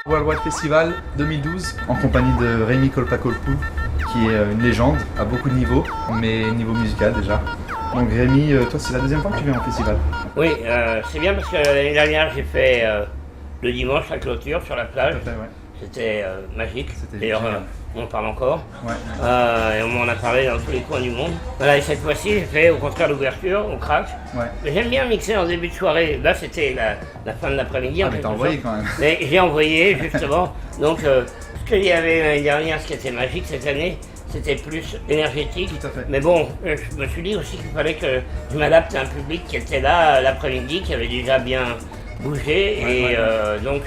Worldwide Festival 2012 en compagnie de Rémi Kolpakolpou qui est une légende à beaucoup de niveaux, mais niveau musical déjà. Donc Rémi, toi c'est la deuxième fois que tu viens au festival? Oui, c'est bien parce que l'année dernière j'ai fait le dimanche la clôture sur la plage. Tout à fait, ouais. C'était magique. C'était D'ailleurs, génial. on en parle encore. Ouais. Et on m'en a parlé dans tous les coins du monde. Voilà, et cette fois-ci, j'ai fait au contraire l'ouverture, au crack. Ouais. Mais j'aime bien mixer en début de soirée. Là, c'était la fin de l'après-midi. Ah en mais quelque t'as envoyé sorte. quand même. Mais j'ai envoyé, justement. Donc, ce qu'il y avait l'année dernière, ce qui était magique cette année, c'était plus énergétique. Tout à fait. Mais bon, je me suis dit aussi qu'il fallait que je m'adapte à un public qui était là l'après-midi, qui avait déjà bien bougé. Ouais, Donc,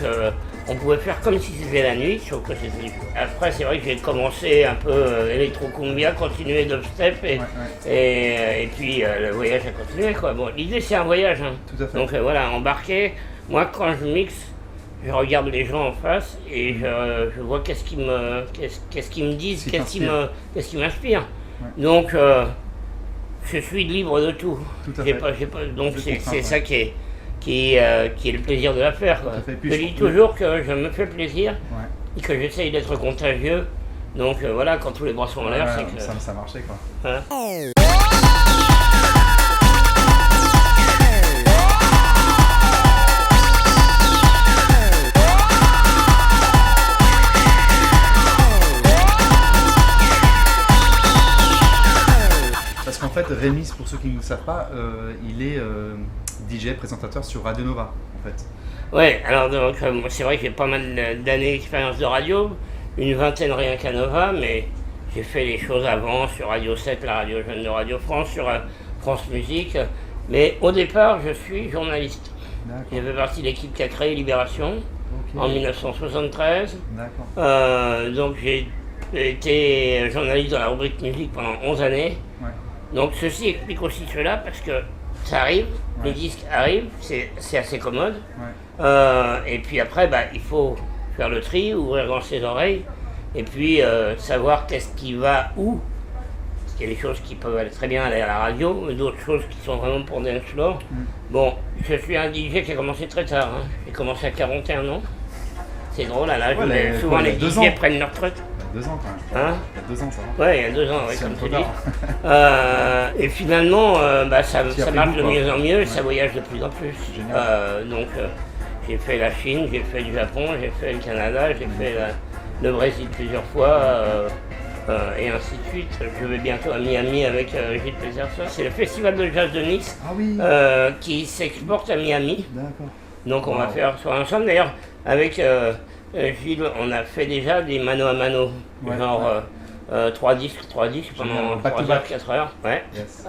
on pouvait faire comme si c'était la nuit, sauf que c'était... Après, c'est vrai que j'ai commencé un peu électro-cumbia, continué dubstep, et puis le voyage a continué, quoi. Bon, l'idée, c'est un voyage, hein. Tout à fait. Donc voilà, embarqué. Moi, quand je mixe, je regarde les gens en face et je vois qu'est-ce qu'ils me disent, qu'est-ce qui m'inspire. Ouais. Donc, je suis libre de tout. Tout à fait. Donc, Je c'est comprends, ça qui est le plaisir de l'affaire. Tout à fait. Puis Je je dis trouve- toujours que je me fais plaisir Ouais. et que j'essaye d'être contagieux. Donc voilà, quand tous les bras sont en l'air, Ouais, c'est que... ça marchait quoi. Hein. Parce qu'en fait Rémi, pour ceux qui ne le savent pas, il est DJ, présentateur sur Radio Nova en fait. Ouais, alors donc, moi, c'est vrai que j'ai pas mal d'années d'expérience de radio, une vingtaine rien qu'à Nova, mais j'ai fait les choses avant sur Radio 7, la radio jeune de Radio France, sur France Musique. Mais au départ, je suis journaliste. J'ai D'accord. fait partie de l'équipe qui a créé Libération Ok. en 1973. D'accord. Donc j'ai été journaliste dans la rubrique musique pendant 11 années. Ouais. Donc ceci explique aussi cela parce que ça arrive, les disques arrivent, c'est assez commode. Ouais. Et puis après, il faut faire le tri, ouvrir grand ses oreilles, et puis savoir qu'est-ce qui va où. Parce qu'il y a des choses qui peuvent aller très bien aller à la radio, mais d'autres choses qui sont vraiment pour dance floor. Bon, je suis un DJ qui a commencé très tard, hein. J'ai commencé à 41 ans. C'est drôle, à l'âge où souvent les DJ prennent leur truc. Il y a 2 ans quand même. Hein? Il y a 2 ans ça va. Ouais, il y a 2 ans, C'est comme un tu peu dis. tard. Et finalement, ça pris marche goût, de quoi. mieux en mieux, et Ouais. ça voyage de plus en plus. Génial. Donc, j'ai fait la Chine, j'ai fait le Japon, j'ai fait le Canada, j'ai fait le Brésil plusieurs fois, et ainsi de suite. Je vais bientôt à Miami avec Gilles Peterson. C'est le festival de jazz de Nice Ah oui. qui s'exporte à Miami. D'accord. Donc, on va Wow. faire soirée ensemble. D'ailleurs, avec Gilles, on a fait déjà des mano à mano, Ouais, genre 3 disques pendant Génial. Back to 3 back. heures, 4 heures. Ouais. Yes.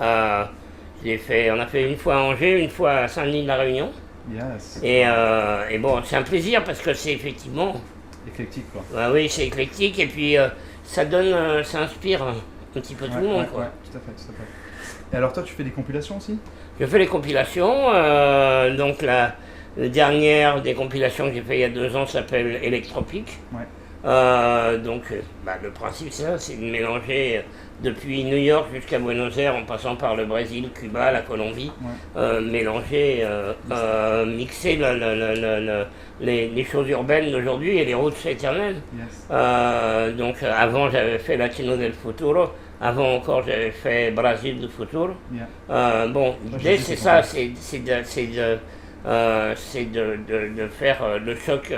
On a fait une fois à Angers, une fois à Saint-Denis de la Réunion. Yes. Et bon, c'est un plaisir parce que c'est effectivement, Éclectique quoi. oui, c'est éclectique et puis ça inspire un petit peu tout le monde, quoi. Ouais, tout à fait, tout à fait. Et alors toi tu fais des compilations aussi? Je fais les compilations, donc la dernière des compilations que j'ai fait il y a 2 ans s'appelle Electropic. Ouais. Le principe c'est ça, c'est de mélanger depuis New York jusqu'à Buenos Aires en passant par le Brésil, Cuba, la Colombie, mélanger, mixer les choses urbaines d'aujourd'hui et les routes éternelles. Yes. Avant j'avais fait Latino del Futuro, avant encore j'avais fait Brasil du Futuro. Yeah. L'idée c'est ça, c'est de faire le choc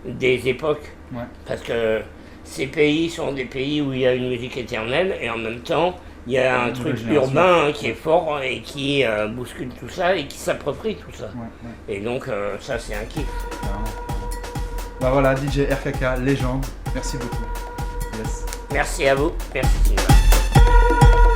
des époques. Ouais. Parce que ces pays sont des pays où il y a une musique éternelle et en même temps il y a un truc urbain qui est fort et qui bouscule tout ça et qui s'approprie tout ça. Ouais. Et donc ça c'est un kiff. Carrément. Bah voilà, DJ RKK, légende. Merci beaucoup. Yes. Merci à vous, merci Sylvain.